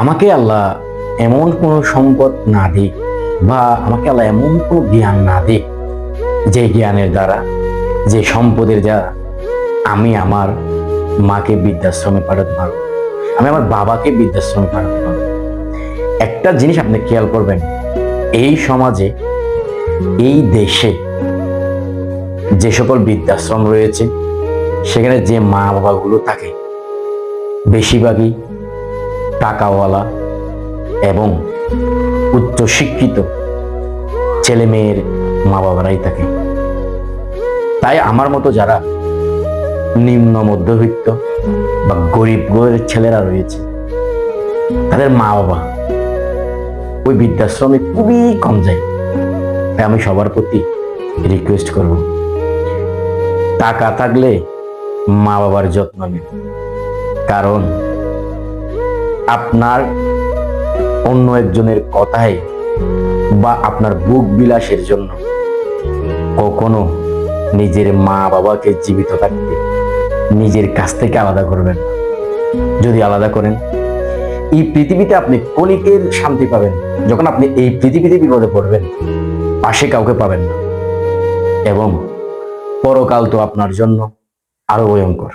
আমাকে আল্লাহ এমন কোনো সম্পদ না দিক, বা আমাকে আল্লাহ এমন কোনো জ্ঞান না দিক, যে জ্ঞানের দ্বারা, যে সম্পদের দ্বারা আমি আমার মাকে বৃদ্ধাশ্রমে পাঠাতে পারবো, আমি আমার বাবাকে বৃদ্ধাশ্রমে পাঠাতে পারবো। একটা জিনিস আপনি খেয়াল করবেন, এই সমাজে, এই দেশে যে সকল বৃদ্ধাশ্রম রয়েছে, সেখানে যে মা বাবাগুলো থাকে, বেশিরভাগই টাকাওয়ালা এবং উচ্চশিক্ষিত ছেলে মেয়ের মা বাবারাই থাকে। তাই আমার মতো যারা নিম্ন মধ্যবিত্ত বা গরিব ঘরের ছেলেরা রয়েছে, তাদের মা বাবা ওই বৃদ্ধাশ্রমে খুবই কম যায়। তাই আমি সবার প্রতি রিকোয়েস্ট করব, টাকা থাকলে মা বাবার যত্ন নিন। কারণ আপনার অন্য একজনের কথায় বা আপনার বুক বিলাসের জন্য কখনো নিজের মা বাবাকে জীবিত থাকতে নিজের কাছ থেকে আলাদা করবেন না। যদি আলাদা করেন, এই পৃথিবীতে আপনি ক্ষণিকের শান্তি পাবেন, যখন আপনি এই পৃথিবীতে বিপদে পড়বেন পাশে কাউকে পাবেন না, এবং পরকাল তো আপনার জন্য আরো ভয়ঙ্কর।